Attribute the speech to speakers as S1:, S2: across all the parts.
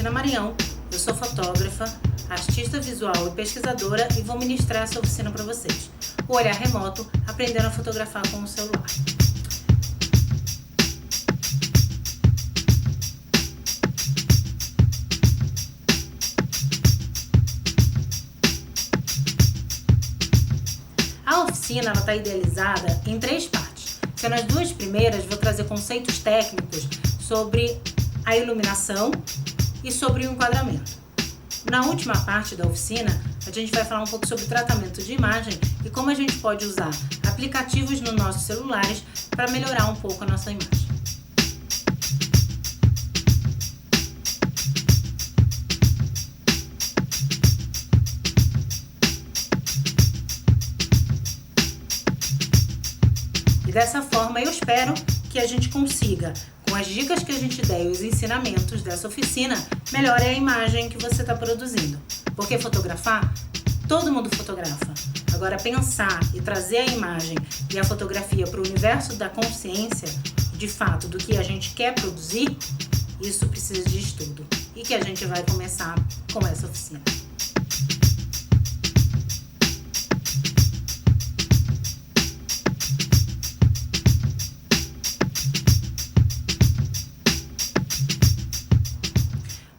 S1: Cristina Marião, eu sou fotógrafa, artista visual e pesquisadora e vou ministrar essa oficina para vocês. O olhar remoto, aprendendo a fotografar com o celular. A oficina está idealizada em 3 partes. Sendo as 2 primeiras, vou trazer conceitos técnicos sobre a iluminação e sobre o enquadramento. Na última parte da oficina, a gente vai falar um pouco sobre tratamento de imagem e como a gente pode usar aplicativos nos nossos celulares para melhorar um pouco a nossa imagem. E dessa forma, eu espero que a gente consiga, com as dicas que a gente der e os ensinamentos dessa oficina, melhore a imagem que você está produzindo. Porque fotografar, todo mundo fotografa. Agora, pensar e trazer a imagem e a fotografia para o universo da consciência, de fato, do que a gente quer produzir, isso precisa de estudo. E que a gente vai começar com essa oficina.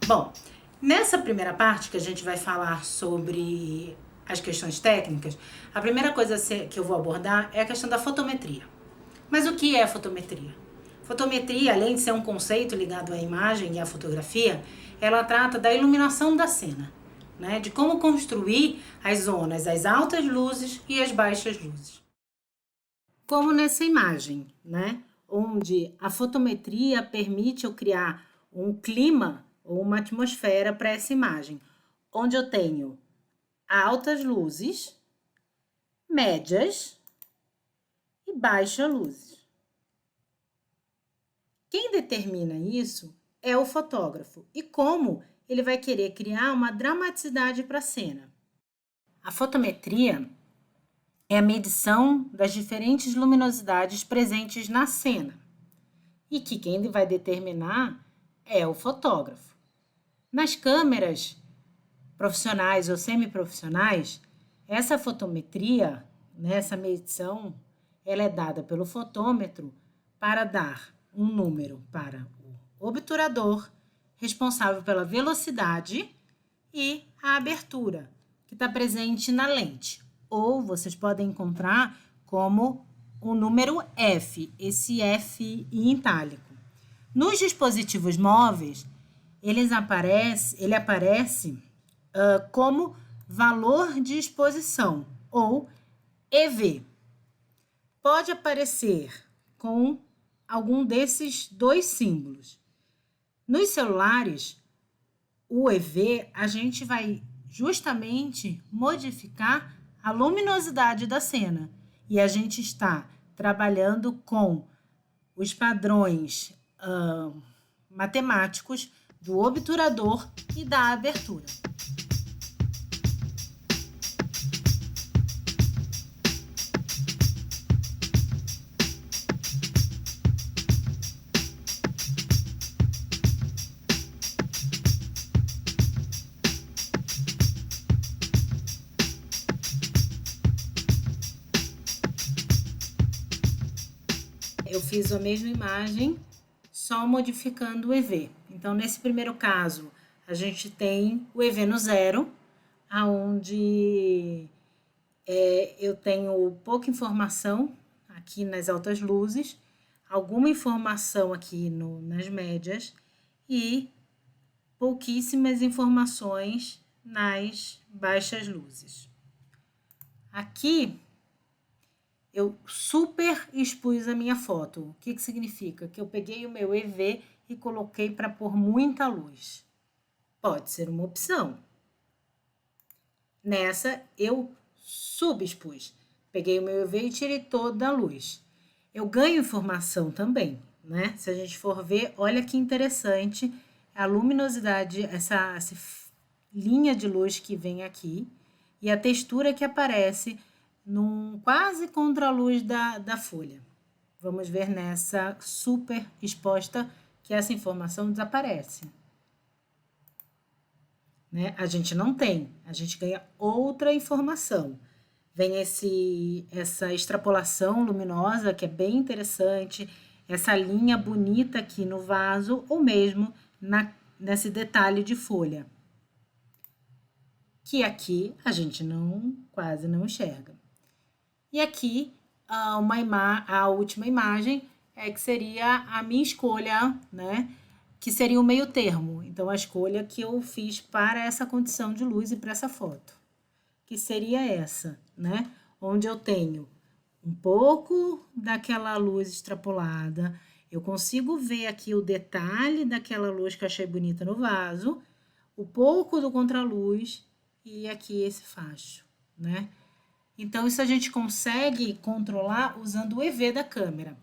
S1: Bom, nessa primeira parte que a gente vai falar sobre as questões técnicas, a primeira coisa que eu vou abordar é a questão da fotometria. Mas o que é fotometria? Fotometria, além de ser um conceito ligado à imagem e à fotografia, ela trata da iluminação da cena, né? De como construir as zonas, as altas luzes e as baixas luzes. Como nessa imagem, né? Onde a fotometria permite eu criar um clima ou uma atmosfera para essa imagem, onde eu tenho altas luzes, médias e baixas luzes. Quem determina isso é o fotógrafo e como ele vai querer criar uma dramaticidade para a cena. A fotometria é a medição das diferentes luminosidades presentes na cena e que quem vai determinar é o fotógrafo. Nas câmeras profissionais ou semiprofissionais, essa fotometria, essa medição, ela é dada pelo fotômetro para dar um número para o obturador, responsável pela velocidade, e a abertura, que está presente na lente. Ou vocês podem encontrar como o número F, esse F em itálico. Nos dispositivos móveis, ele aparece como valor de exposição, ou EV. Pode aparecer com algum desses 2 símbolos. Nos celulares, o EV, a gente vai justamente modificar a luminosidade da cena. E a gente está trabalhando com os padrões matemáticos do obturador e da abertura. Eu fiz a mesma imagem, só modificando o EV. Então, nesse primeiro caso, a gente tem o EV no 0, onde eu tenho pouca informação aqui nas altas luzes, alguma informação aqui nas médias e pouquíssimas informações nas baixas luzes. Aqui, eu super expus a minha foto. O que significa? Que eu peguei o meu EV e coloquei para pôr muita luz. Pode ser uma opção. Nessa, eu subexpus. Peguei o meu EV e tirei toda a luz. Eu ganho informação também, né? Se a gente for ver, olha que interessante a luminosidade, essa linha de luz que vem aqui e a textura que aparece num quase contraluz da folha. Vamos ver nessa super exposta que essa informação desaparece. né? A gente não tem, a gente ganha outra informação. Vem essa extrapolação luminosa, que é bem interessante, essa linha bonita aqui no vaso, ou mesmo nesse detalhe de folha, que aqui a gente quase não enxerga. E aqui, a última imagem que seria a minha escolha, né? Que seria o meio termo. Então, a escolha que eu fiz para essa condição de luz e para essa foto, que seria essa, né? Onde eu tenho um pouco daquela luz extrapolada, eu consigo ver aqui o detalhe daquela luz que eu achei bonita no vaso, o pouco do contraluz e aqui esse facho, né? Então, isso a gente consegue controlar usando o EV da câmera.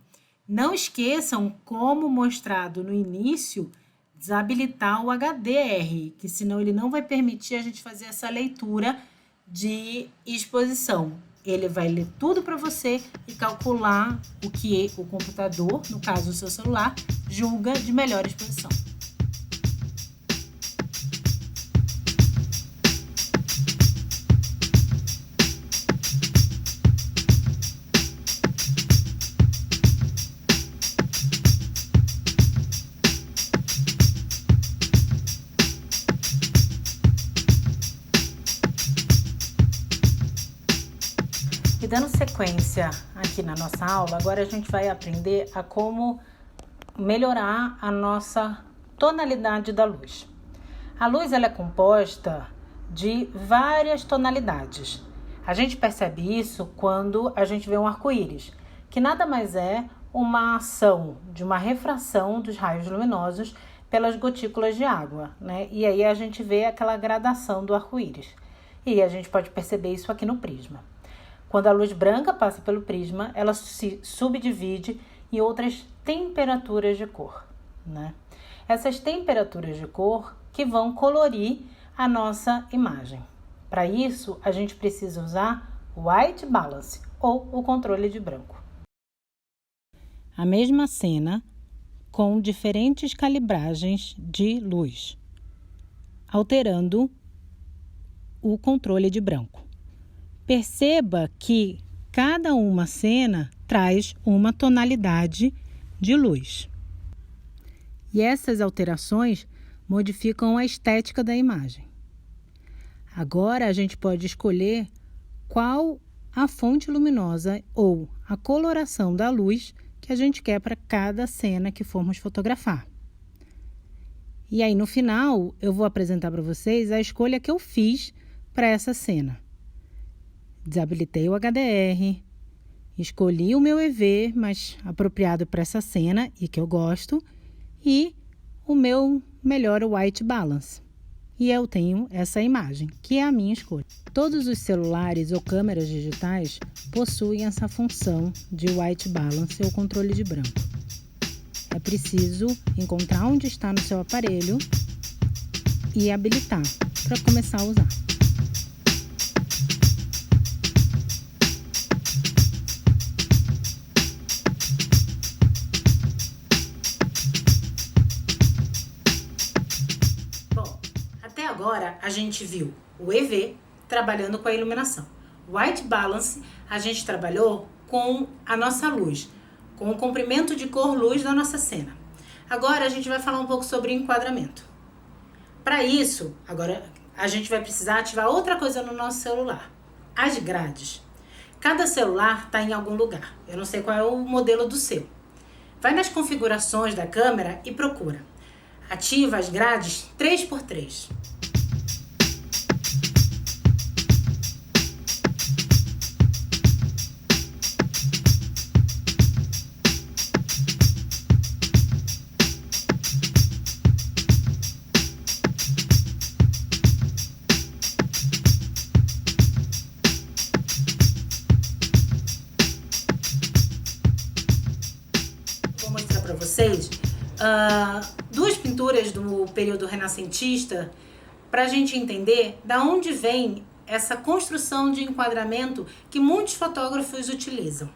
S1: Não esqueçam, como mostrado no início, desabilitar o HDR, que senão ele não vai permitir a gente fazer essa leitura de exposição. Ele vai ler tudo para você e calcular o que o computador, no caso o seu celular, julga de melhor exposição. E dando sequência aqui na nossa aula, agora a gente vai aprender a como melhorar a nossa tonalidade da luz. A luz ela é composta de várias tonalidades. A gente percebe isso quando a gente vê um arco-íris, que nada mais é uma ação de uma refração dos raios luminosos pelas gotículas de água, né? E aí a gente vê aquela gradação do arco-íris. E a gente pode perceber isso aqui no prisma. Quando a luz branca passa pelo prisma, ela se subdivide em outras temperaturas de cor, né? Essas temperaturas de cor que vão colorir a nossa imagem. Para isso, a gente precisa usar o white balance ou o controle de branco. A mesma cena com diferentes calibragens de luz, alterando o controle de branco. Perceba que cada uma cena traz uma tonalidade de luz. E essas alterações modificam a estética da imagem. Agora a gente pode escolher qual a fonte luminosa ou a coloração da luz que a gente quer para cada cena que formos fotografar. E aí no final eu vou apresentar para vocês a escolha que eu fiz para essa cena. Desabilitei o HDR, escolhi o meu EV mais apropriado para essa cena e que eu gosto, e o meu melhor white balance. E eu tenho essa imagem, que é a minha escolha. Todos os celulares ou câmeras digitais possuem essa função de white balance ou controle de branco. É preciso encontrar onde está no seu aparelho e habilitar para começar a usar. Agora a gente viu o EV trabalhando com a iluminação. O White Balance a gente trabalhou com a nossa luz, com o comprimento de cor-luz da nossa cena. Agora a gente vai falar um pouco sobre enquadramento. Para isso, agora a gente vai precisar ativar outra coisa no nosso celular. As grades. Cada celular está em algum lugar. Eu não sei qual é o modelo do seu. Vai nas configurações da câmera e procura. Ativa as grades 3x3. Vou mostrar para vocês duas pinturas do período renascentista para a gente entender da onde vem essa construção de enquadramento que muitos fotógrafos utilizam.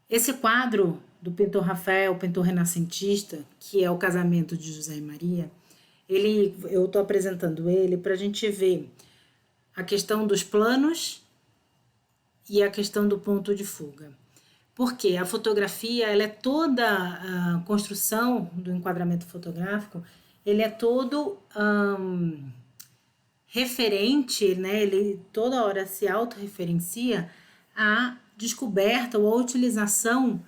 S1: Esse quadro do pintor Rafael, pintor renascentista, que é o Casamento de José e Maria, Eu estou apresentando ele para a gente ver a questão dos planos e a questão do ponto de fuga. Porque a fotografia, ela é toda a construção do enquadramento fotográfico, ele é todo referente, né? Ele toda hora se autorreferencia à descoberta ou à utilização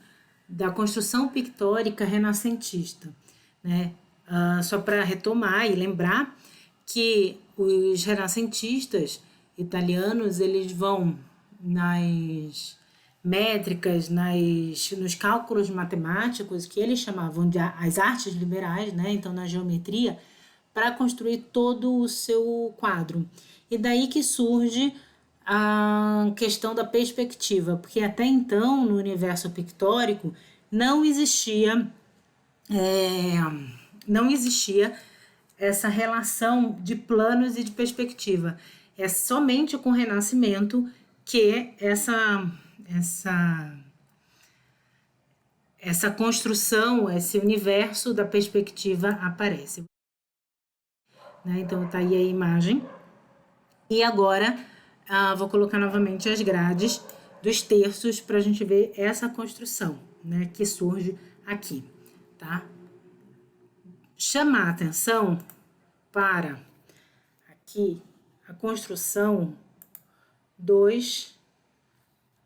S1: da construção pictórica renascentista, né? Só para retomar e lembrar que os renascentistas italianos, eles vão nas métricas, nos cálculos matemáticos, que eles chamavam de as artes liberais, né? Então, na geometria, para construir todo o seu quadro. E daí que surge a questão da perspectiva, porque até então, no universo pictórico, não existia essa relação de planos e de perspectiva. É somente com o Renascimento que essa construção, esse universo da perspectiva aparece. Né? Então, tá aí a imagem. E agora, vou colocar novamente as grades dos terços para a gente ver essa construção, né? Que surge aqui, tá? Chamar a atenção para aqui a construção dos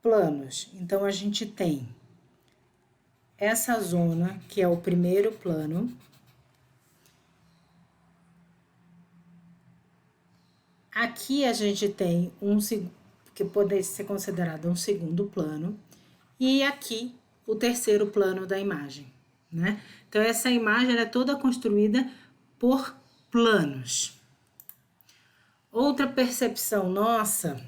S1: planos. Então, a gente tem essa zona, que é o primeiro plano. Aqui a gente tem que pode ser considerado um segundo plano. E aqui o terceiro plano da imagem, né? Então, essa imagem é toda construída por planos. Outra percepção nossa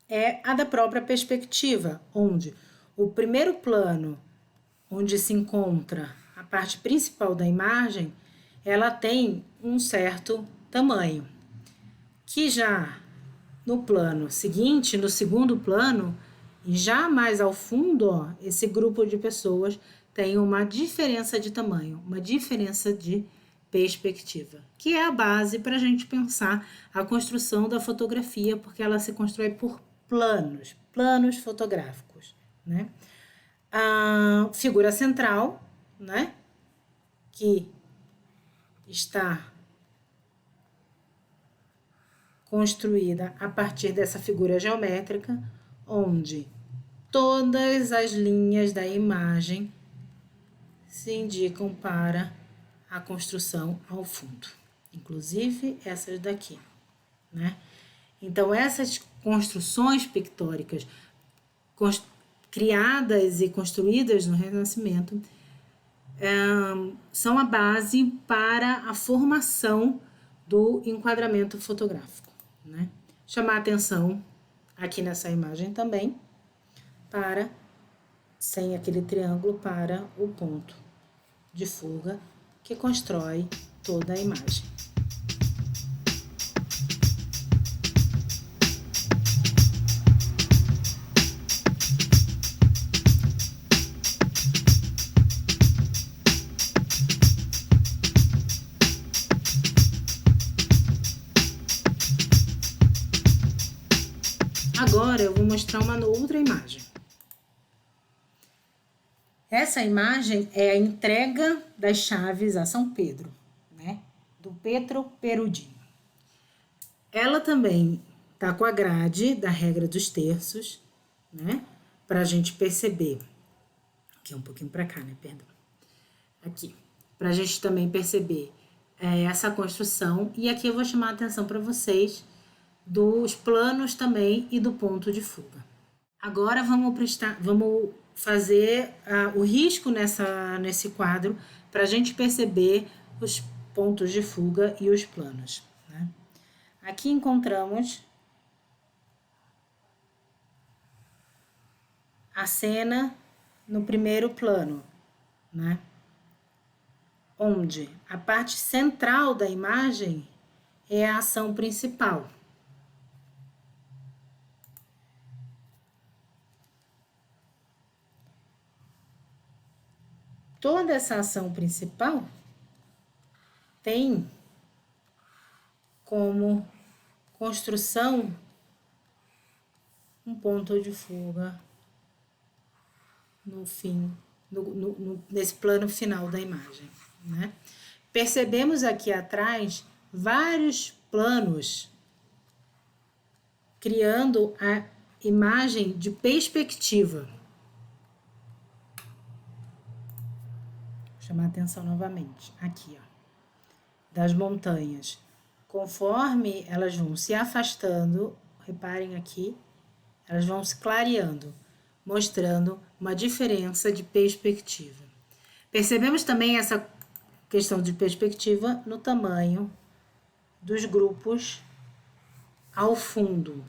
S1: é a da própria perspectiva, onde o primeiro plano, onde se encontra a parte principal da imagem, ela tem um certo tamanho, que já no plano seguinte, no segundo plano, e já mais ao fundo, ó, esse grupo de pessoas tem uma diferença de tamanho, uma diferença de perspectiva, que é a base para a gente pensar a construção da fotografia, porque ela se constrói por planos fotográficos, né? A figura central, né, que está construída a partir dessa figura geométrica, onde todas as linhas da imagem se indicam para a construção ao fundo, inclusive essas daqui, né? Então, essas construções pictóricas criadas e construídas no Renascimento são a base para a formação do enquadramento fotográfico, né? Chamar a atenção aqui nessa imagem também para, sem aquele triângulo, para o ponto de fuga que constrói toda a imagem. Agora eu vou mostrar uma outra imagem. Essa imagem é a entrega das chaves a São Pedro, né? Do Pietro Perugino. Ela também tá com a grade da regra dos terços, né? Pra gente perceber. Aqui um pouquinho pra cá, né? Perdão. Aqui. Pra gente também perceber essa construção. E aqui eu vou chamar a atenção para vocês dos planos também e do ponto de fuga. Agora vamos fazer o risco nesse quadro para a gente perceber os pontos de fuga e os planos, né? Aqui encontramos a cena no primeiro plano, né? Onde a parte central da imagem é a ação principal. Toda essa ação principal tem como construção um ponto de fuga no fim, nesse plano final da imagem, né? Percebemos aqui atrás vários planos criando a imagem de perspectiva. Vou chamar a atenção novamente, aqui, ó, das montanhas. Conforme elas vão se afastando, reparem aqui, elas vão se clareando, mostrando uma diferença de perspectiva. Percebemos também essa questão de perspectiva no tamanho dos grupos ao fundo,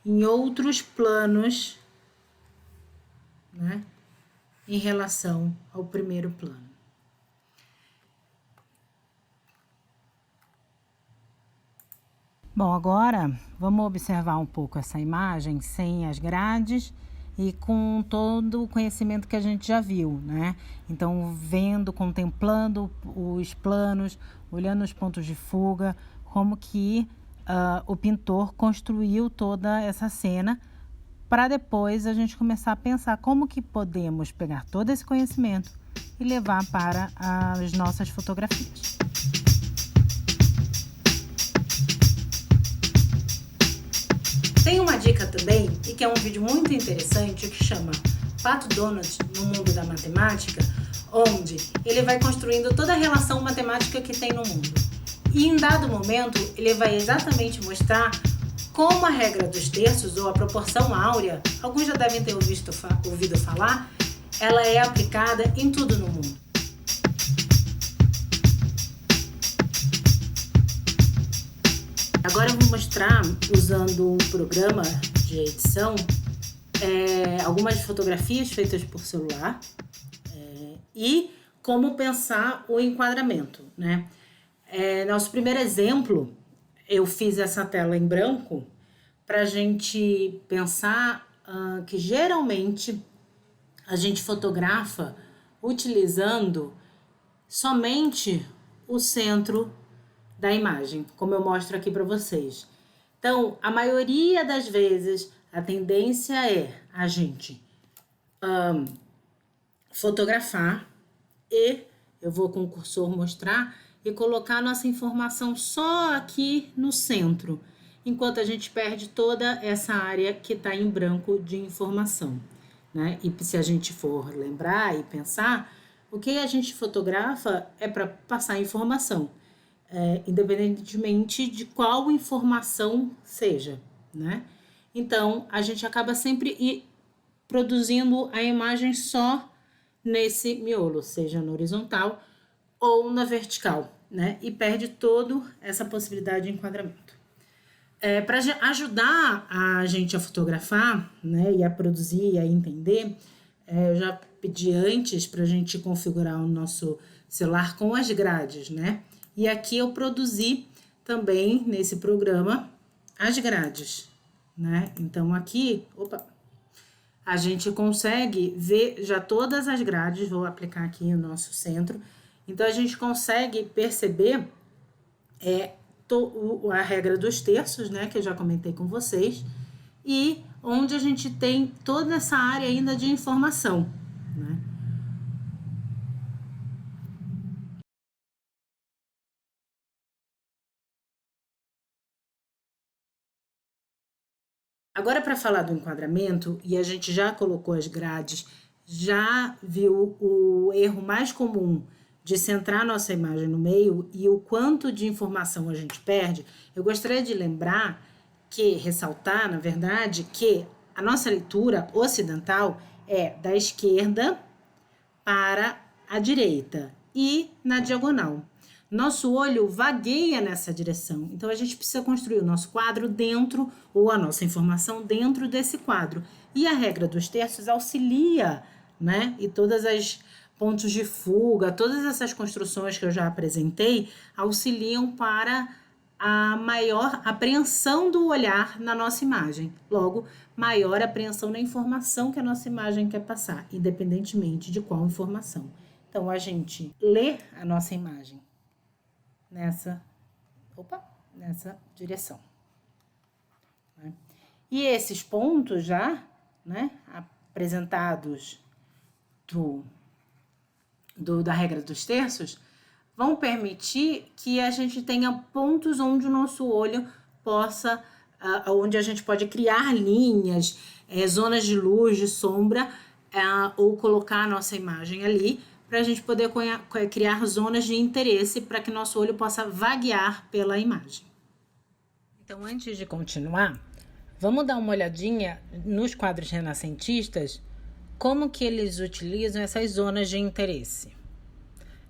S1: em outros planos, né, em relação ao primeiro plano. Bom, agora vamos observar um pouco essa imagem sem as grades e com todo o conhecimento que a gente já viu, né? Então, vendo, contemplando os planos, olhando os pontos de fuga, como que o pintor construiu toda essa cena, para depois a gente começar a pensar como que podemos pegar todo esse conhecimento e levar para as nossas fotografias. Tem uma dica também, e que é um vídeo muito interessante, que chama Pato Donald no Mundo da Matemática, onde ele vai construindo toda a relação matemática que tem no mundo. E em dado momento, ele vai exatamente mostrar como a regra dos terços, ou a proporção áurea, alguns já devem ter ouvido falar, ela é aplicada em tudo no mundo. Agora eu vou mostrar, usando um programa de edição, algumas fotografias feitas por celular e como pensar o enquadramento, né? Nosso primeiro exemplo, eu fiz essa tela em branco para a gente pensar que geralmente a gente fotografa utilizando somente o centro da imagem, como eu mostro aqui para vocês. Então, a maioria das vezes, a tendência é a gente fotografar e eu vou com o cursor mostrar e colocar a nossa informação só aqui no centro, enquanto a gente perde toda essa área que está em branco de informação, né? E se a gente for lembrar e pensar, o que a gente fotografa é para passar informação, independentemente de qual informação seja, né? Então, a gente acaba sempre produzindo a imagem só nesse miolo, seja no horizontal ou na vertical, né? E perde toda essa possibilidade de enquadramento. Para ajudar a gente a fotografar, né, e a produzir e a entender, eu já pedi antes para a gente configurar o nosso celular com as grades, né? E aqui eu produzi também nesse programa as grades, né? Então aqui, a gente consegue ver já todas as grades, vou aplicar aqui no nosso centro. Então a gente consegue perceber a regra dos terços, né, que eu já comentei com vocês, e onde a gente tem toda essa área ainda de informação, né? Agora, para falar do enquadramento, e a gente já colocou as grades, já viu o erro mais comum de centrar nossa imagem no meio e o quanto de informação a gente perde, eu gostaria de ressaltar, na verdade, que a nossa leitura ocidental é da esquerda para a direita e na diagonal. Nosso olho vagueia nessa direção, então a gente precisa construir o nosso quadro dentro, ou a nossa informação dentro desse quadro. E a regra dos terços auxilia, né? E todas as pontos de fuga, todas essas construções que eu já apresentei, auxiliam para a maior apreensão do olhar na nossa imagem. Logo, maior apreensão na informação que a nossa imagem quer passar, independentemente de qual informação. Então, a gente lê a nossa imagem nessa direção. E esses pontos já, né, apresentados da regra dos terços, vão permitir que a gente tenha pontos onde o nosso olho possa, onde a gente pode criar linhas, zonas de luz, de sombra, ou colocar a nossa imagem ali, para a gente poder criar zonas de interesse para que nosso olho possa vaguear pela imagem. Então, antes de continuar, vamos dar uma olhadinha nos quadros renascentistas, como que eles utilizam essas zonas de interesse.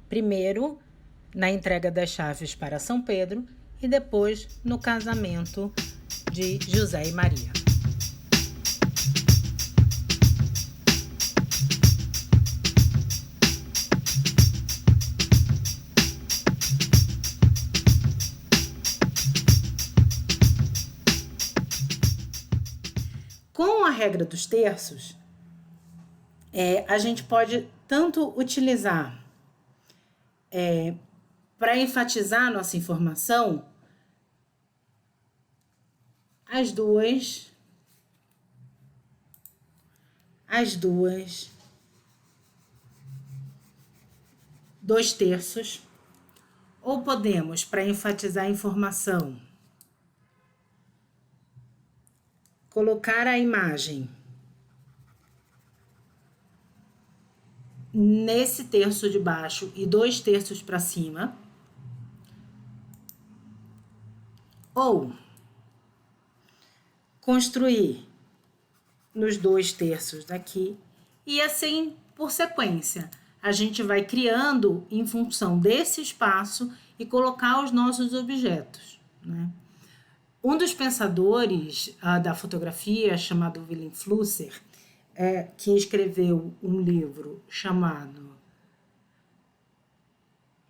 S1: Primeiro, na entrega das chaves para São Pedro e depois no casamento de José e Maria. Com a regra dos terços, a gente pode tanto utilizar para enfatizar a nossa informação as duas 2/3, ou podemos, para enfatizar a informação, colocar a imagem nesse terço de baixo e 2/3 para cima, ou construir nos 2/3 daqui, e assim por sequência. A gente vai criando em função desse espaço e colocar os nossos objetos, né? Um dos pensadores da fotografia, chamado Wilhelm Flusser, que escreveu um livro chamado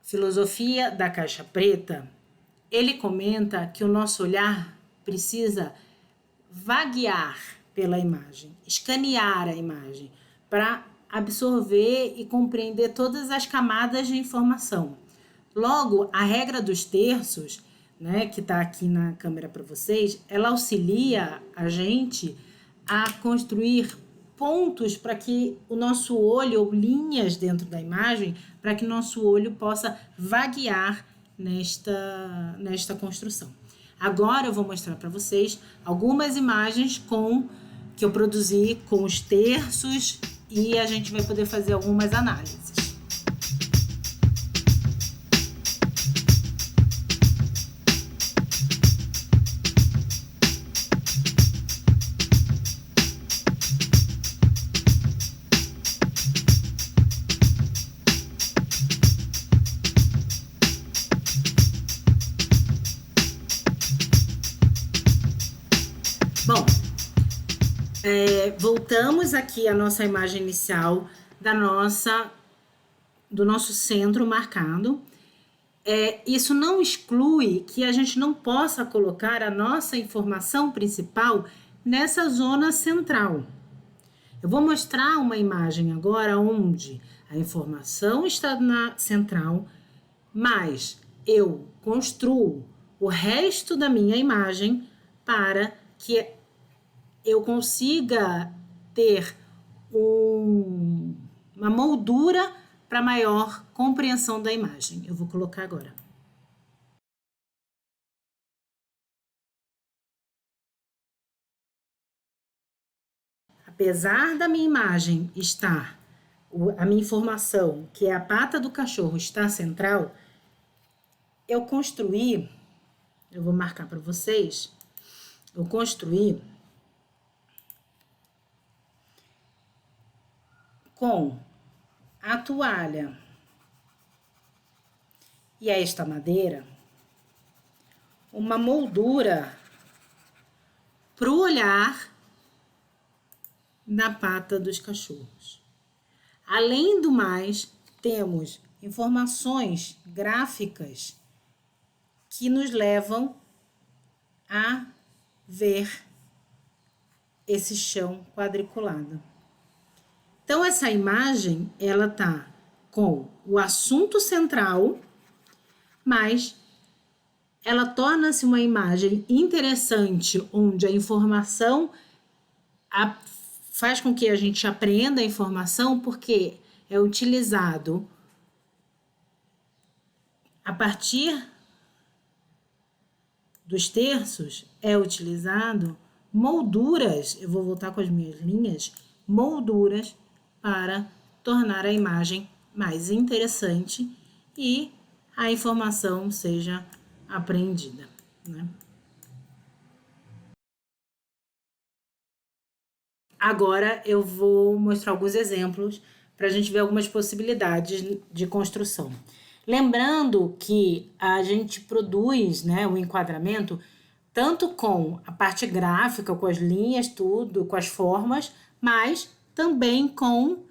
S1: Filosofia da Caixa Preta, ele comenta que o nosso olhar precisa vaguear pela imagem, escanear a imagem, para absorver e compreender todas as camadas de informação. Logo, a regra dos terços, né, que está aqui na câmera para vocês, ela auxilia a gente a construir pontos para que o nosso olho, ou linhas dentro da imagem, para que nosso olho possa vaguear nesta construção. Agora eu vou mostrar para vocês algumas imagens que eu produzi com os terços e a gente vai poder fazer algumas análises. Bom, voltamos aqui à nossa imagem inicial do nosso centro marcado. Isso não exclui que a gente não possa colocar a nossa informação principal nessa zona central. Eu vou mostrar uma imagem agora onde a informação está na central, mas eu construo o resto da minha imagem para que eu consiga ter uma moldura para maior compreensão da imagem. Eu vou colocar agora. Apesar da minha imagem estar, a minha informação, que é a pata do cachorro, estar central, eu construí, eu vou marcar para vocês, eu construí com a toalha e esta madeira uma moldura para o olhar na pata dos cachorros. Além do mais, temos informações gráficas que nos levam a ver esse chão quadriculado. Então, essa imagem, ela tá com o assunto central, mas ela torna-se uma imagem interessante, onde a informação faz com que a gente aprenda a informação, porque é utilizado a partir dos terços, é utilizado molduras, eu vou voltar com as minhas linhas, molduras para tornar a imagem mais interessante e a informação seja apreendida, né? Agora eu vou mostrar alguns exemplos para a gente ver algumas possibilidades de construção. Lembrando que a gente produz, né, o enquadramento tanto com a parte gráfica, com as linhas, tudo, com as formas, mas também com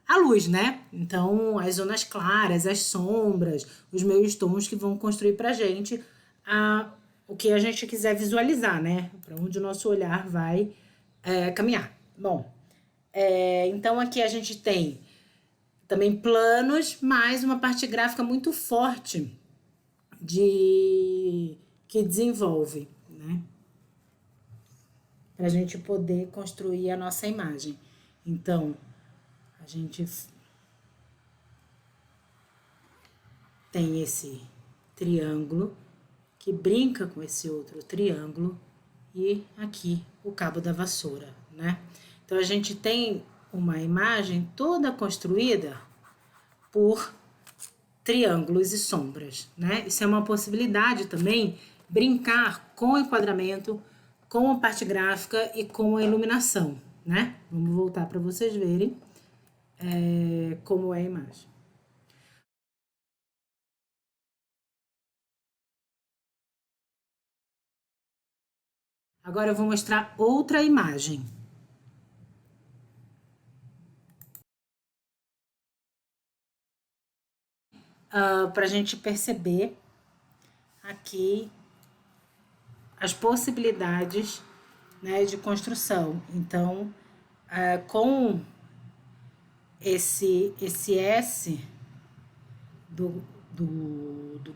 S1: a luz, né? Então, as zonas claras, as sombras, os meios tons que vão construir para a gente o que a gente quiser visualizar, né? Para onde o nosso olhar vai caminhar. Bom, então aqui a gente tem também planos, mais uma parte gráfica muito forte que desenvolve, né? Para a gente poder construir a nossa imagem. Então, a gente tem esse triângulo que brinca com esse outro triângulo e aqui o cabo da vassoura, né? Então, a gente tem uma imagem toda construída por triângulos e sombras, né? Isso é uma possibilidade também, brincar com o enquadramento, com a parte gráfica e com a iluminação, né? Vamos voltar para vocês verem como é a imagem. Agora eu vou mostrar outra imagem. Para a gente perceber aqui as possibilidades, né, de construção. Então, com esse S do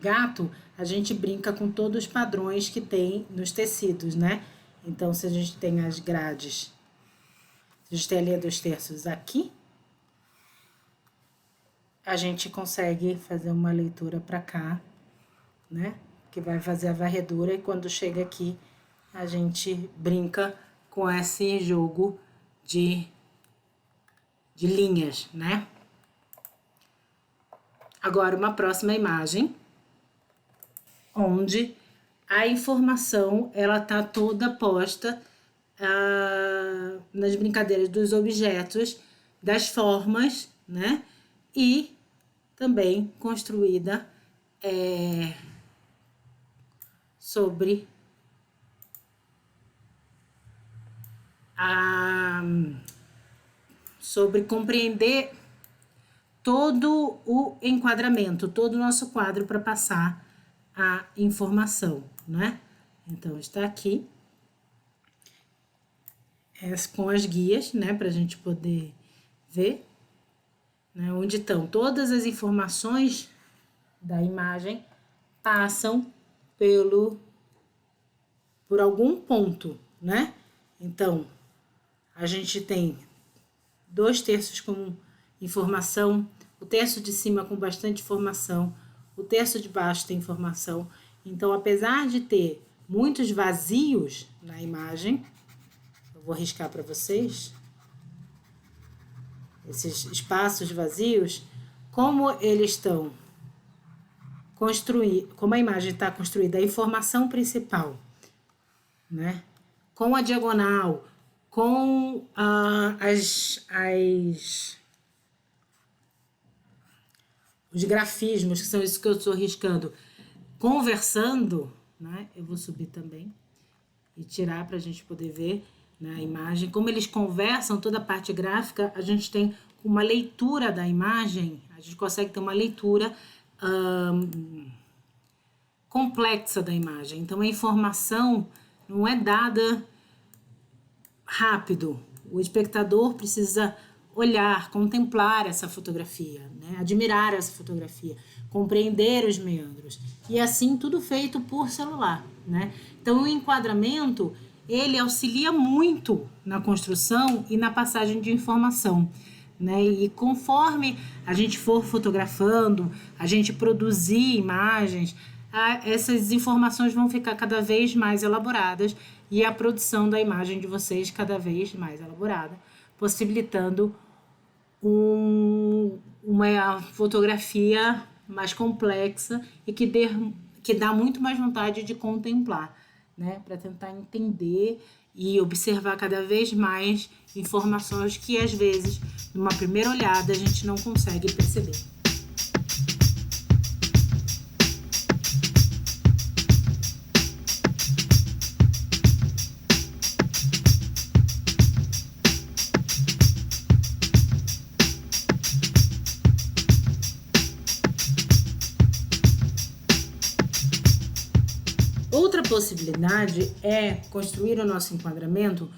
S1: gato, a gente brinca com todos os padrões que tem nos tecidos, né? Então, se a gente tem as grades, se a gente tem a linha dos terços aqui, a gente consegue fazer uma leitura para cá, né? Que vai fazer a varredura e quando chega aqui, a gente brinca com esse jogo de linhas, né? Agora, uma próxima imagem, onde a informação, ela tá toda posta nas brincadeiras dos objetos, das formas, né? E também construída sobre sobre compreender todo o enquadramento, todo o nosso quadro para passar a informação, né? Então, está aqui com as guias, né, para a gente poder ver, né, onde estão todas as informações da imagem passam por algum ponto, né? Então, a gente tem 2 terços com informação, o terço de cima com bastante informação, o terço de baixo tem informação. Então, apesar de ter muitos vazios na imagem, eu vou riscar para vocês, esses espaços vazios, como eles estão construídos, como a imagem está construída, a informação principal, né? Com a diagonal, com os grafismos, que são isso que eu estou riscando, conversando, né? Eu vou subir também e tirar para a gente poder ver, né, a imagem. Como eles conversam, toda a parte gráfica, a gente tem uma leitura da imagem, a gente consegue ter uma leitura complexa da imagem. Então, a informação não é dada rápido. O espectador precisa olhar, contemplar essa fotografia, né? Admirar essa fotografia, compreender os meandros. E assim, tudo feito por celular, né? Então, o enquadramento, ele auxilia muito na construção e na passagem de informação, né? E conforme a gente for fotografando, a gente produzir imagens, essas informações vão ficar cada vez mais elaboradas e a produção da imagem de vocês cada vez mais elaborada, possibilitando uma fotografia mais complexa e que dá muito mais vontade de contemplar, né? Para tentar entender e observar cada vez mais informações que, às vezes, numa primeira olhada, a gente não consegue perceber. Outra possibilidade é construir o nosso enquadramento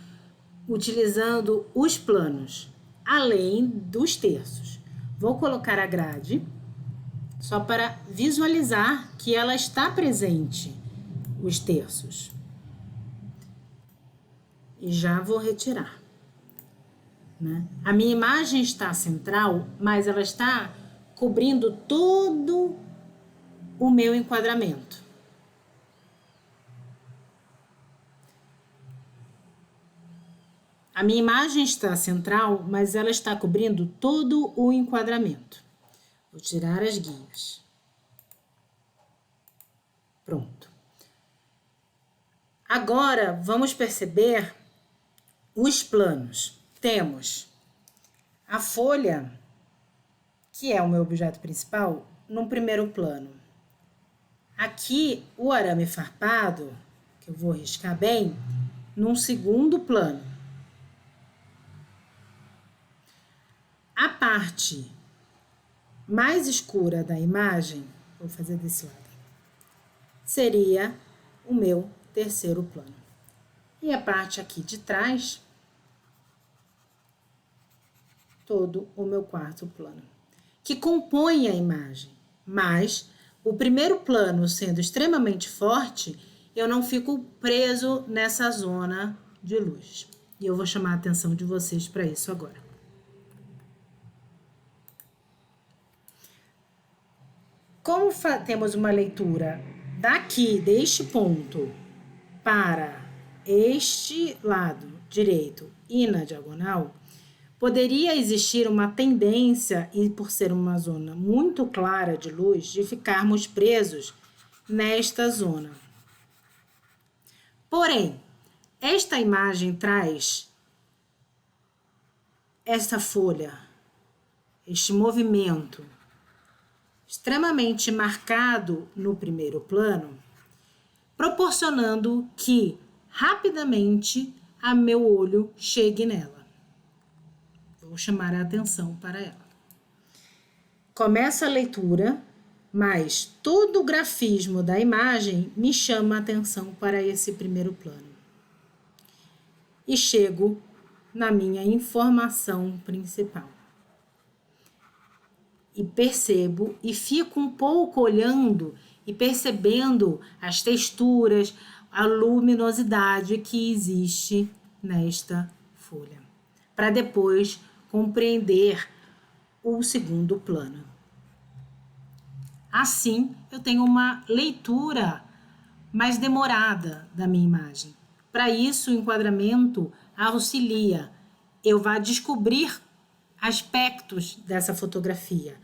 S1: utilizando os planos, além dos terços. Vou colocar a grade só para visualizar que ela está presente, os terços. E já vou retirar, né? A minha imagem está central, mas ela está cobrindo todo o meu enquadramento. A minha imagem está central, mas ela está cobrindo todo o enquadramento. Vou tirar as guias. Pronto. Agora, vamos perceber os planos. Temos a folha, que é o meu objeto principal, no primeiro plano. Aqui, o arame farpado, que eu vou riscar bem, num segundo plano. A parte mais escura da imagem, vou fazer desse lado, seria o meu terceiro plano. E a parte aqui de trás, todo o meu quarto plano, que compõe a imagem. Mas o primeiro plano sendo extremamente forte, eu não fico preso nessa zona de luz. E eu vou chamar a atenção de vocês para isso agora. Como temos uma leitura daqui, deste ponto, para este lado direito e na diagonal, poderia existir uma tendência, e por ser uma zona muito clara de luz, de ficarmos presos nesta zona. Porém, esta imagem traz esta folha, este movimento extremamente marcado no primeiro plano, proporcionando que rapidamente a meu olho chegue nela. Vou chamar a atenção para ela. Começa a leitura, mas todo o grafismo da imagem me chama a atenção para esse primeiro plano. E chego na minha informação principal. E percebo e fico um pouco olhando e percebendo as texturas, a luminosidade que existe nesta folha, para depois compreender o segundo plano. Assim, eu tenho uma leitura mais demorada da minha imagem. Para isso, o enquadramento auxilia. Eu vou descobrir aspectos dessa fotografia,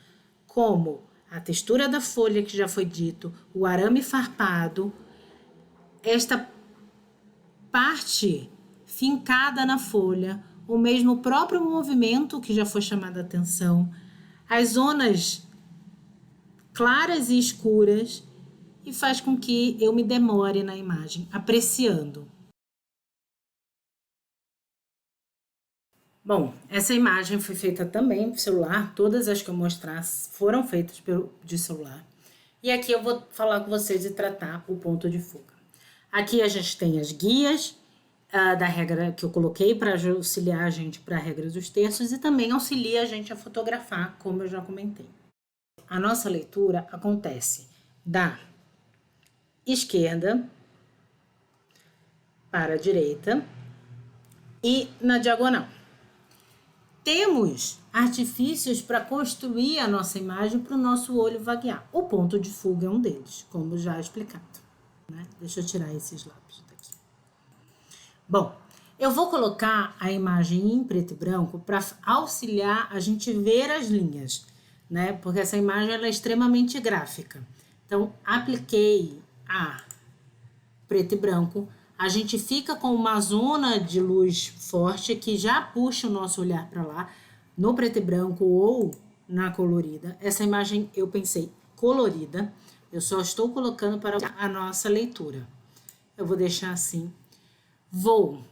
S1: como a textura da folha, que já foi dito, o arame farpado, esta parte fincada na folha, ou mesmo o próprio movimento que já foi chamado a atenção, as zonas claras e escuras, e faz com que eu me demore na imagem, apreciando. Bom, essa imagem foi feita também por celular, todas as que eu mostrar foram feitas de celular. E aqui eu vou falar com vocês e tratar o ponto de fuga. Aqui a gente tem as guias da regra que eu coloquei para auxiliar a gente para a regra dos terços e também auxilia a gente a fotografar, como eu já comentei. a nossa leitura acontece da esquerda para a direita e na diagonal. Temos artifícios para construir a nossa imagem para o nosso olho vaguear. O ponto de fuga é um deles, como já explicado, né? Deixa eu tirar esses lápis daqui. Bom, eu vou colocar a imagem em preto e branco para auxiliar a gente ver as linhas, né? Porque essa imagem ela é extremamente gráfica. Então, apliquei a preto e branco. A gente fica com uma zona de luz forte que já puxa o nosso olhar para lá, no preto e branco ou na colorida. Essa imagem eu pensei colorida, eu só estou colocando para a nossa leitura. Eu vou deixar assim. Vou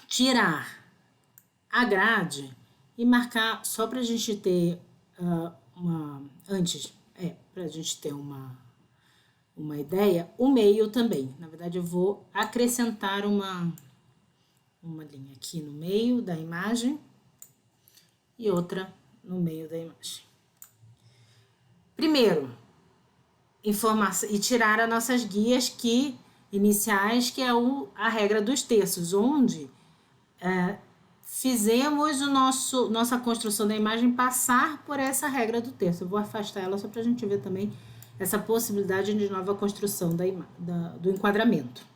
S1: tirar a grade e marcar só para a gente ter para a gente ter uma ideia, o meio também. Na verdade, eu vou acrescentar uma linha aqui no meio da imagem e outra no meio da imagem. Primeiro, informação e tirar as nossas guias iniciais, que é a regra dos terços, onde fizemos nossa construção da imagem passar por essa regra do terço. Eu vou afastar ela só para a gente ver também essa possibilidade de nova construção do enquadramento,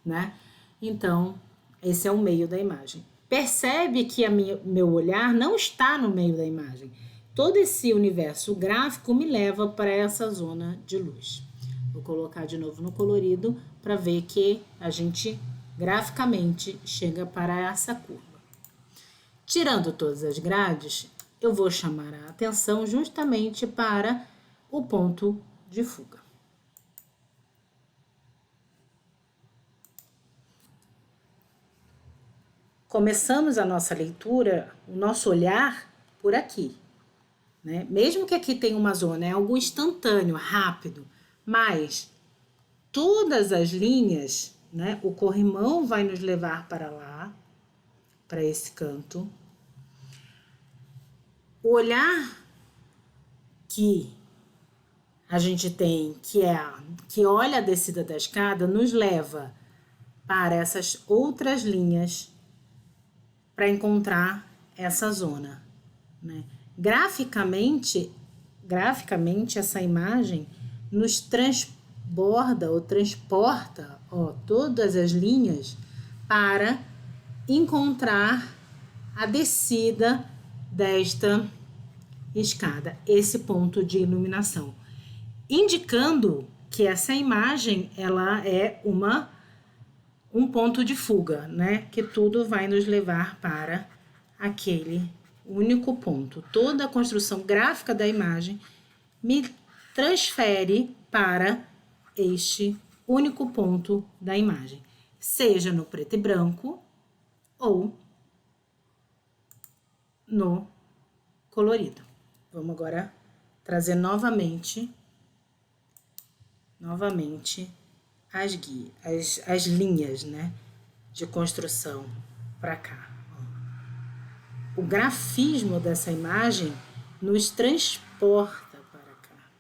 S1: né? Então, esse é o meio da imagem. Percebe que meu olhar não está no meio da imagem. Todo esse universo gráfico me leva para essa zona de luz. Vou colocar de novo no colorido para ver que a gente graficamente chega para essa curva. Tirando todas as grades, eu vou chamar a atenção justamente para o ponto de fuga. Começamos a nossa leitura, o nosso olhar por aqui, né? Mesmo que aqui tenha uma zona, é algo instantâneo, rápido, mas todas as linhas, né? O corrimão vai nos levar para lá, para esse canto. O olhar que a gente tem, que olha a descida da escada, nos leva para essas outras linhas para encontrar essa zona, né? Graficamente, essa imagem nos transborda ou transporta todas as linhas para encontrar a descida desta escada, esse ponto de iluminação, indicando que essa imagem ela é um ponto de fuga, né? Que tudo vai nos levar para aquele único ponto. Toda a construção gráfica da imagem me transfere para este único ponto da imagem, seja no preto e branco ou no colorido. Vamos agora trazer novamente as guias, as linhas, né, de construção para cá. O grafismo dessa imagem nos transporta para cá.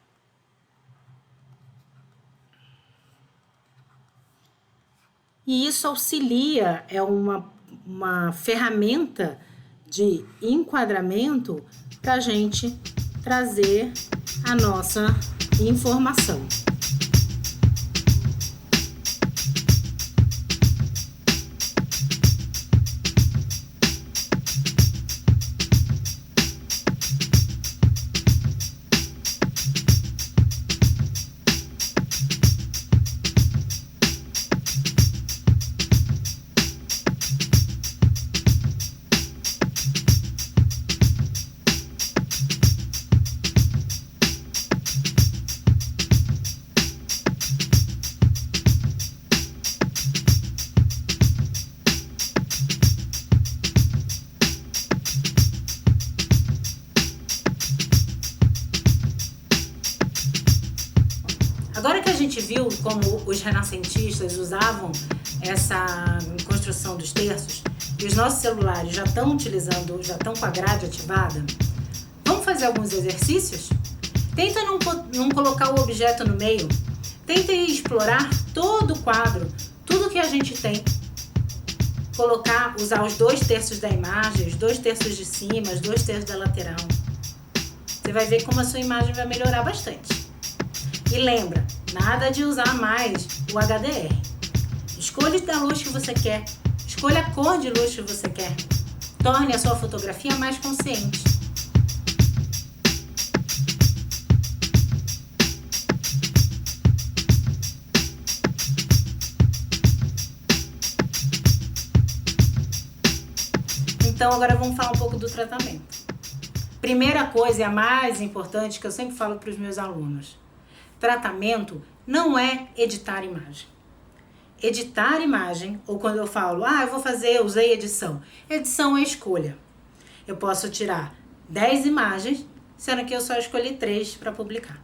S1: E isso auxilia, é uma ferramenta de enquadramento para a gente trazer a nossa informação. Agora que a gente viu como os renascentistas usavam essa construção dos terços, e os nossos celulares já estão com a grade ativada, vamos fazer alguns exercícios? Tenta não colocar o objeto no meio. Tenta explorar todo o quadro, tudo que a gente tem. Usar os 2/3 da imagem, os 2/3 de cima, os 2/3 da lateral. Você vai ver como a sua imagem vai melhorar bastante. E lembra, nada de usar mais o HDR. Escolha a luz que você quer. Escolha a cor de luz que você quer. Torne a sua fotografia mais consciente. Então, agora vamos falar um pouco do tratamento. Primeira coisa e a mais importante que eu sempre falo para os meus alunos. Tratamento não é editar imagem. Editar imagem, ou quando eu falo, usei edição. Edição é escolha. Eu posso tirar 10 imagens, sendo que eu só escolhi 3 para publicar.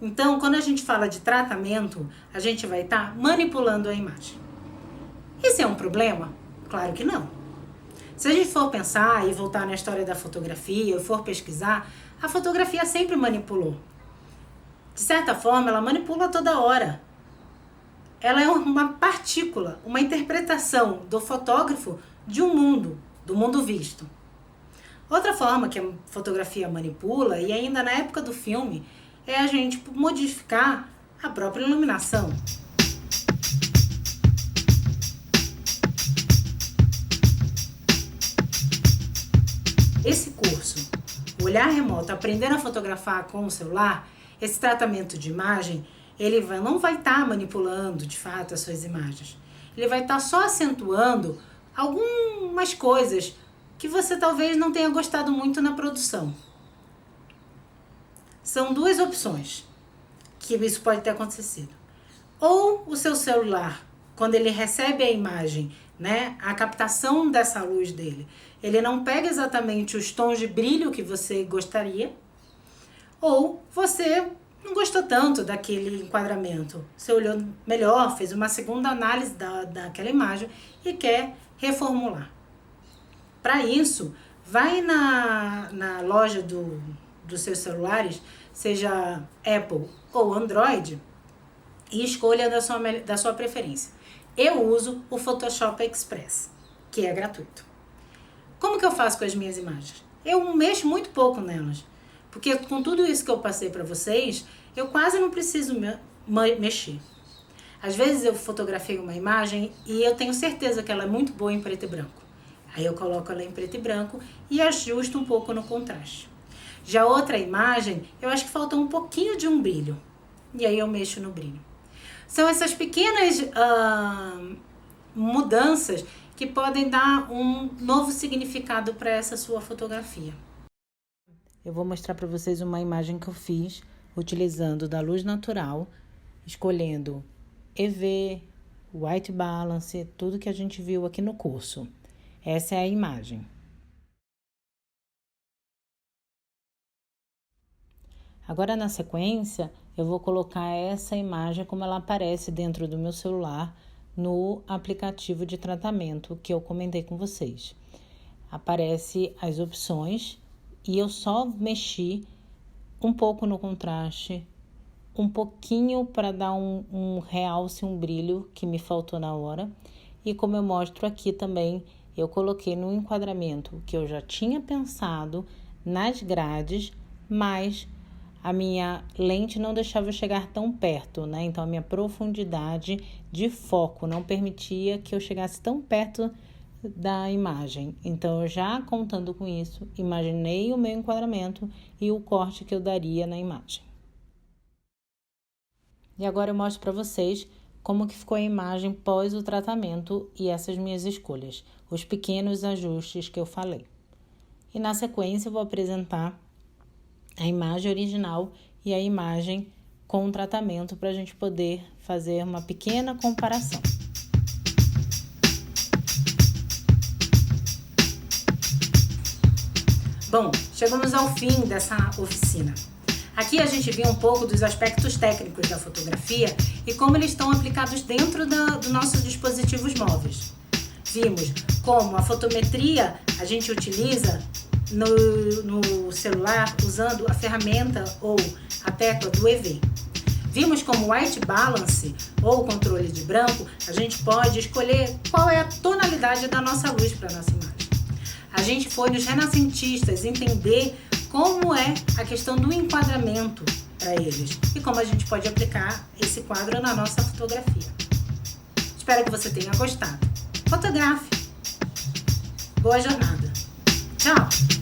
S1: Então, quando a gente fala de tratamento, a gente vai estar manipulando a imagem. Isso é um problema? Claro que não. Se a gente for pensar e voltar na história da fotografia, ou for pesquisar, a fotografia sempre manipulou. De certa forma, ela manipula toda hora. Ela é uma partícula, uma interpretação do fotógrafo de um mundo, do mundo visto. Outra forma que a fotografia manipula, e ainda na época do filme, é a gente modificar a própria iluminação. Esse curso, Olhar Remoto, Aprendendo a Fotografar com o Celular, esse tratamento de imagem, ele não vai estar manipulando de fato as suas imagens. Ele vai estar só acentuando algumas coisas que você talvez não tenha gostado muito na produção. São 2 opções que isso pode ter acontecido. Ou o seu celular, quando ele recebe a imagem, a captação dessa luz dele, ele não pega exatamente os tons de brilho que você gostaria, ou você não gostou tanto daquele enquadramento. Você olhou melhor, fez uma segunda análise daquela imagem e quer reformular. Para isso, vai na loja dos seus celulares, seja Apple ou Android, e escolha da sua preferência. Eu uso o Photoshop Express, que é gratuito. Como que eu faço com as minhas imagens? Eu mexo muito pouco nelas, porque com tudo isso que eu passei para vocês, eu quase não preciso mexer. Às vezes eu fotografei uma imagem e eu tenho certeza que ela é muito boa em preto e branco. Aí eu coloco ela em preto e branco e ajusto um pouco no contraste. Já outra imagem, eu acho que falta um pouquinho de um brilho. E aí eu mexo no brilho. São essas pequenas mudanças que podem dar um novo significado para essa sua fotografia. Eu vou mostrar para vocês uma imagem que eu fiz utilizando da luz natural, escolhendo EV, white balance, tudo que a gente viu aqui no curso. Essa é a imagem. Agora, na sequência, eu vou colocar essa imagem como ela aparece dentro do meu celular no aplicativo de tratamento que eu comentei com vocês. Aparece as opções e eu só mexi um pouco no contraste, um pouquinho para dar um realce, um brilho que me faltou na hora. E como eu mostro aqui também, eu coloquei no enquadramento que eu já tinha pensado nas grades, mas a minha lente não deixava eu chegar tão perto, Então, a minha profundidade de foco não permitia que eu chegasse tão perto da imagem. Então, eu já contando com isso, imaginei o meu enquadramento e o corte que eu daria na imagem. E agora eu mostro para vocês como que ficou a imagem pós o tratamento e essas minhas escolhas, os pequenos ajustes que eu falei. E na sequência eu vou apresentar a imagem original e a imagem com o tratamento para a gente poder fazer uma pequena comparação. Bom, chegamos ao fim dessa oficina. Aqui a gente viu um pouco dos aspectos técnicos da fotografia e como eles estão aplicados dentro dos nossos dispositivos móveis. Vimos como a fotometria a gente utiliza no celular usando a ferramenta ou a tecla do EV. Vimos como White Balance ou controle de branco, a gente pode escolher qual é a tonalidade da nossa luz para a nossa imagem. A gente foi nos renascentistas entender como é a questão do enquadramento para eles e como a gente pode aplicar esse quadro na nossa fotografia. Espero que você tenha gostado. Fotografe! Boa jornada! Tchau!